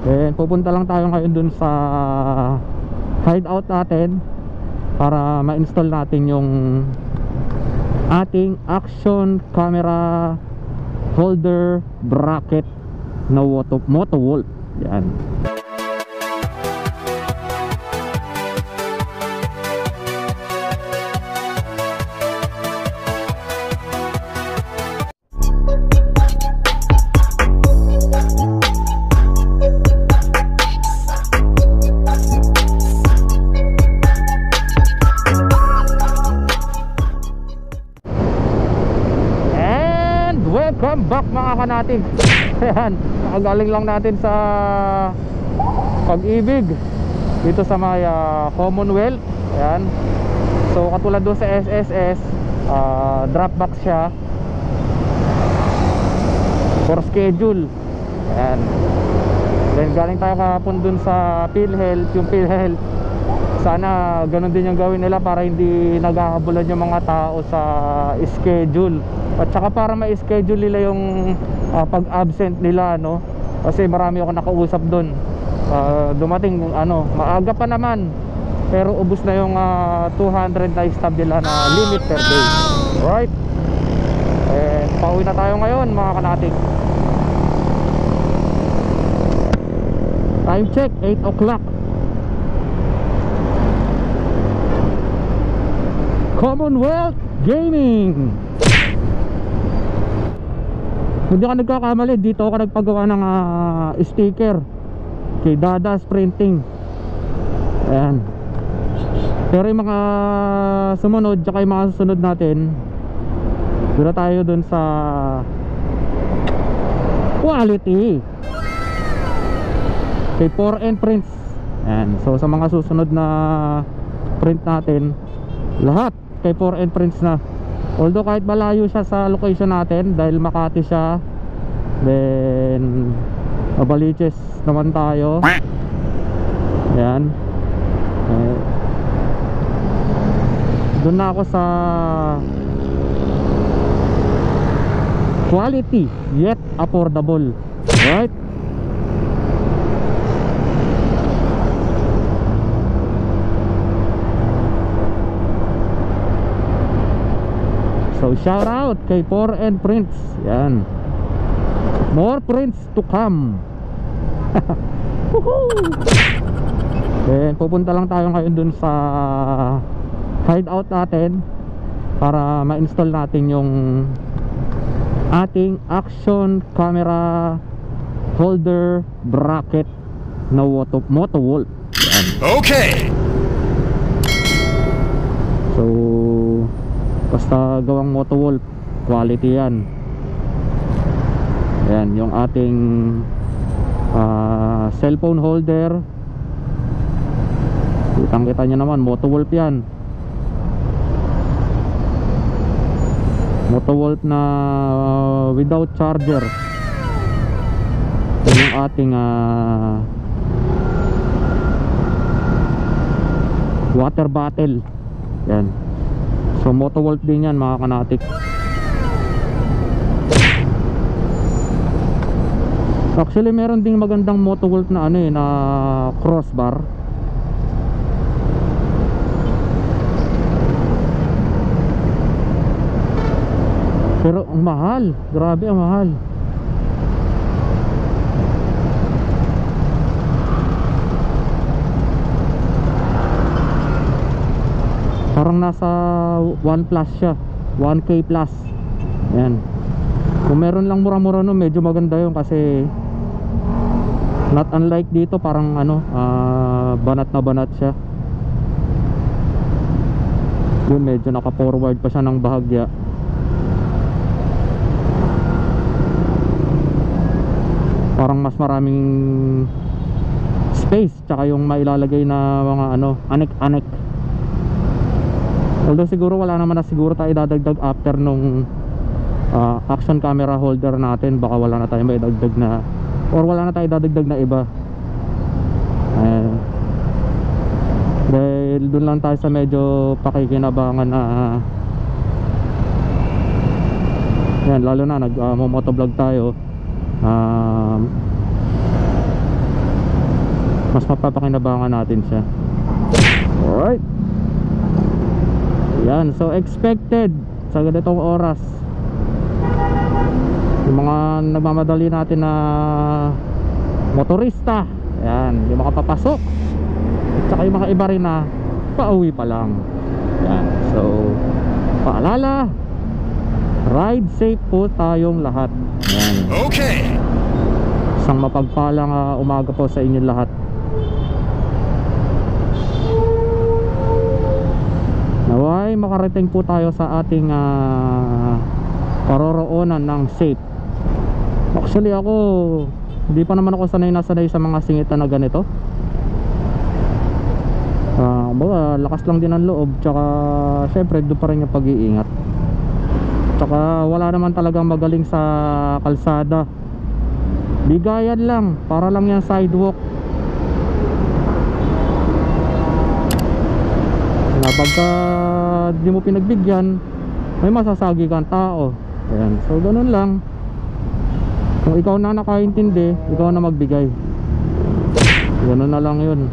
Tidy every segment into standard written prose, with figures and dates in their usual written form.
And pupunta lang tayo ngayon dun sa hideout natin para ma-install natin yung ating action camera holder bracket na Motowolf. Yan. Welcome back mga kanatig. Ayan, nakagaling lang natin sa Pag-ibig dito sa may Commonwealth. Ayan. So katulad doon sa SSS, drop box siya for schedule. Ayan. Then galing tayo kahapon dun sa PhilHealth. Yung PhilHealth, sana ganun din yung gawin nila para hindi naghahabulan yung mga tao sa schedule. At saka para ma-schedule nila yung pag-absent nila, no? Kasi marami ako nakausap doon. Dumating maaga pa naman, pero ubos na yung 200 na stab nila na limit per day. Alright. Pauwi na tayo ngayon mga kanatik. Time check 8 o'clock. Commonwealth Gaming. Hindi ka nagkakamali, dito ako nagpagawa ng sticker kay Dada's Printing. Ayan. Pero yung mga sumunod, tsaka yung mga susunod natin, dito tayo dun sa quality kay 4N Prints. Ayan. So sa mga susunod na print natin, lahat kay 4N Prints na. Although kahit malayo siya sa location natin, dahil Makati siya, then Abaliches naman tayo. Ayan. Doon na ako sa quality yet affordable. Right? So shout out kay 4N Prints. Yan. More prints to come. Then pupunta lang tayo ngayon dun sa hideout natin para ma-install natin yung ating action camera holder bracket na Motowolf. Yan. Okay. So basta gawang Motowolf, quality yan. Ayan, yung ating cellphone holder, kitang kita nyo naman, Motowolf yan. Motowolf na without charger. Ito yung ating water bottle. Yan. So Motowolf din yan mga kanatik. Actually meron ding magandang Motowolf na na crossbar. Pero ang mahal, grabe ang mahal. Parang nasa 1 plus siya, 1K plus. Ayan. Kung meron lang mura-mura no, medyo maganda yun kasi not unlike dito, parang banat na banat siya. Yun, medyo naka-forward pa siya ng bahagya. Parang mas maraming space, tsaka yung mailalagay na mga anek-anek. Although siguro wala naman na siguro tayo dadagdag after nung action camera holder natin. Baka wala na tayo may dagdag na, or wala na tayo dadagdag na iba. Dahil dun lang tayo sa medyo pakikinabangan na yan, lalo na nag motovlog tayo. mas mapapakinabangan natin siya. Alright, yan. So expected sa ganitong oras, yung mga nagmamadali natin na motorista, yan, yung makapapasok, at saka yung mga iba rin na pauwi pa lang. Yan. So paalala, ride safe po tayong lahat. Yan. Okay. Isang mapagpalang umaga po sa inyo lahat. Naway makarating po tayo sa ating paroroonan ng safe. Actually ako, hindi pa naman ako sanay sa mga singitan na ganito. Lakas lang din ang loob, tsaka syempre doon pa rin yung pag-iingat. Tsaka wala naman talagang magaling sa kalsada, bigayan lang, para lang yung sidewalk. Na pagka di mo pinagbigyan, may masasagi kang tao. Ayan. So ganun lang. Kung ikaw na nakaintindi, ikaw na magbigay. Ganun na lang yun.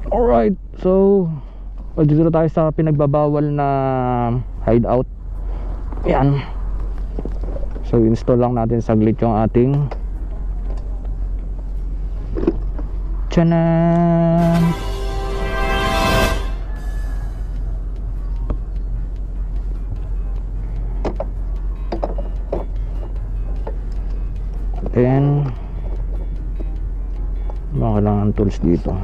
Alright, so dito na tayo sa pinagbabawal na hideout. Yan. So install lang natin saglit yung ating tiyanan. Then mga kailangan tools dito.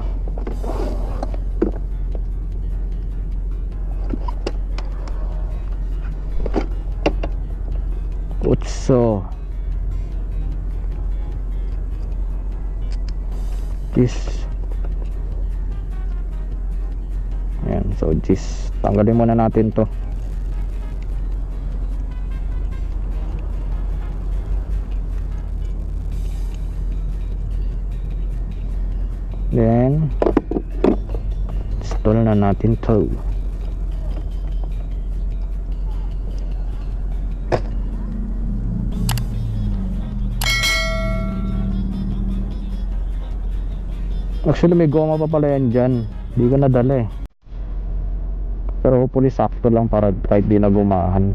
So this, ayan, so this, tanggalin muna natin to. Then install na natin to. Actually may goma pa pala yan dyan, hindi ko nadala eh. Pero hopefully sakto lang para kahit di na gumahan.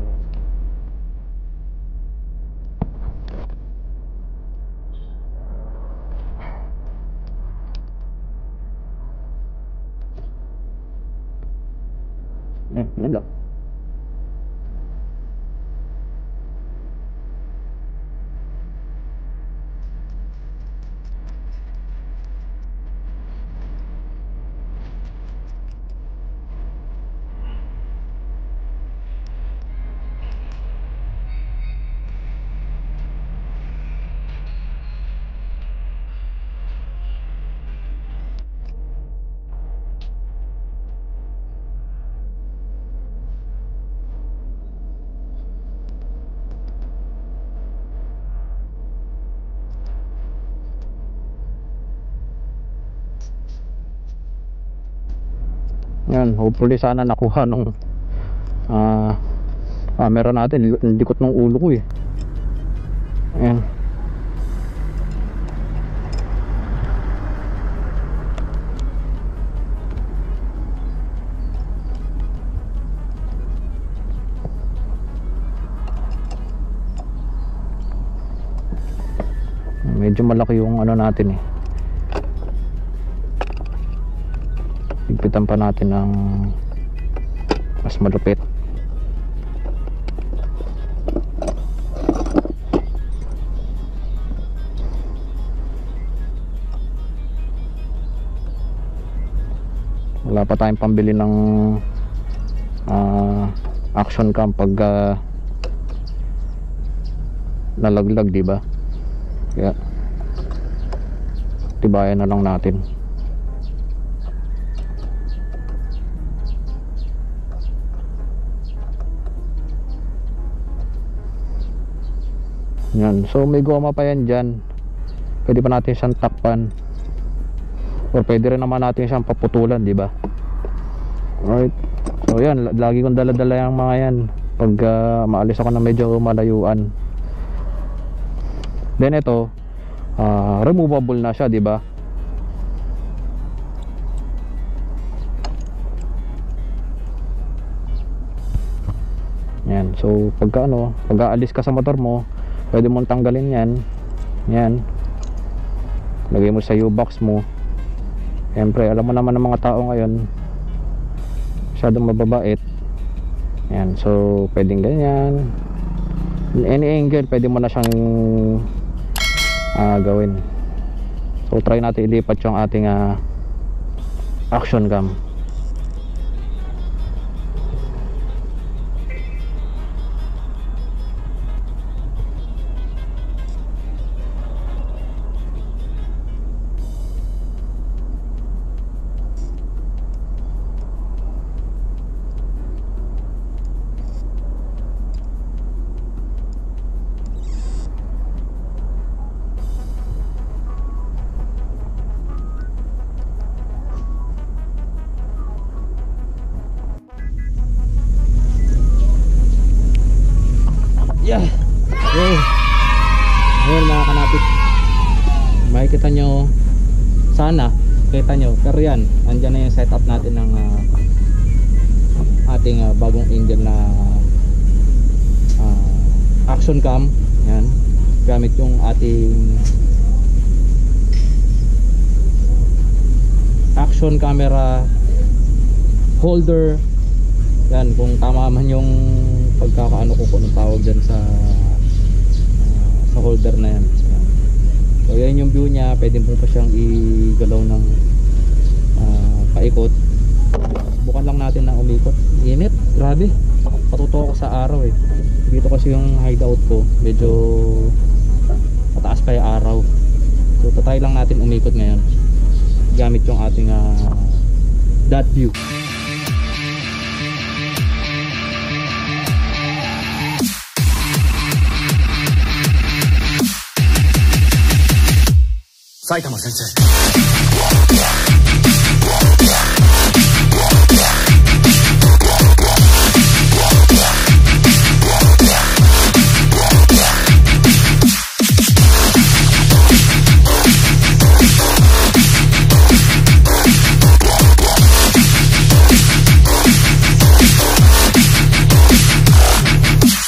Yan lang. Yan, hopefully sana nakuha nung camera natin. Likot ng ulo ko eh. Ayan. Medyo malaki yung ano natin eh. Higpitan pa natin ng mas malupit. Wala pa tayong pambili ng action cam pag nalaglag, di ba? Kaya tibayan na lang natin. Yan. So may goma pa yan dyan. Pwede pa natin siyang takpan, or pwede rin naman natin siyang paputulan, di ba? Alright. So yan, lagi kong dala-dala yung mga yan pag maalis ako na medyo malayuan. Then ito, removable na siya, di ba? Yan. So pagka pag-aalis ka sa motor mo, pwede mong tanggalin yan. Yan. Lagay mo sa U-box mo. Siyempre, alam mo naman ng mga tao ngayon, masyadong mababait. Yan. So pwedeng ganyan. Any angle, pwede mo na siyang gawin. So try natin ilipat yung ating action cam. Yeah. Okay. Ayan mga kanapit, makikita nyo, sana kita nyo, pero yan, andyan na yung setup natin ng ating bagong angle na action cam. Yan, gamit yung ating action camera holder. Yan, kung tama man yung pagkakaano ko kung anong tawag dyan sa holder na yan. So yan yung view niya. Pwede po pa siyang igalaw ng paikot. Subukan lang natin na umikot. Init, grabe, patuto ako sa araw eh. Dito kasi yung hideout ko, medyo mataas pa yung araw. So tatry lang natin umikot ngayon gamit yung ating dot view. Saitama Sensei.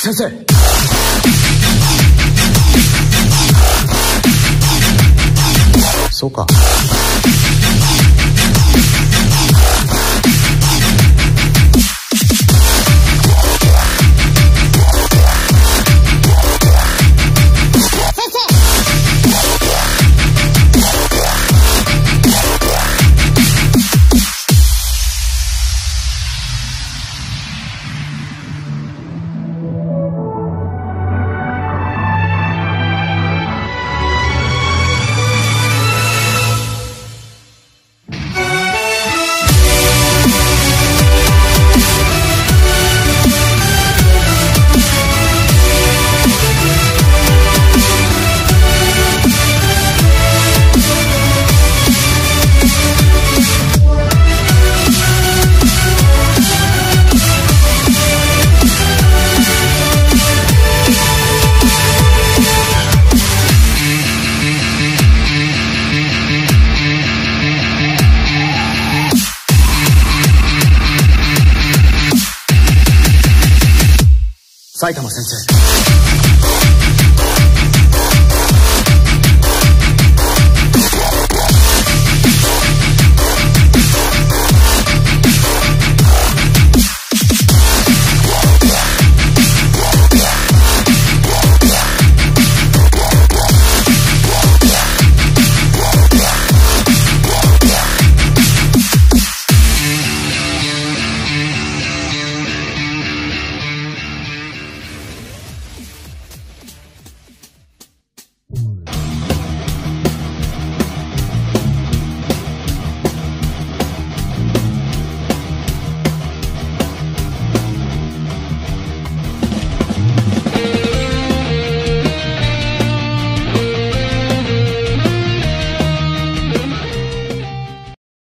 Sensei. Soか。埼玉先生。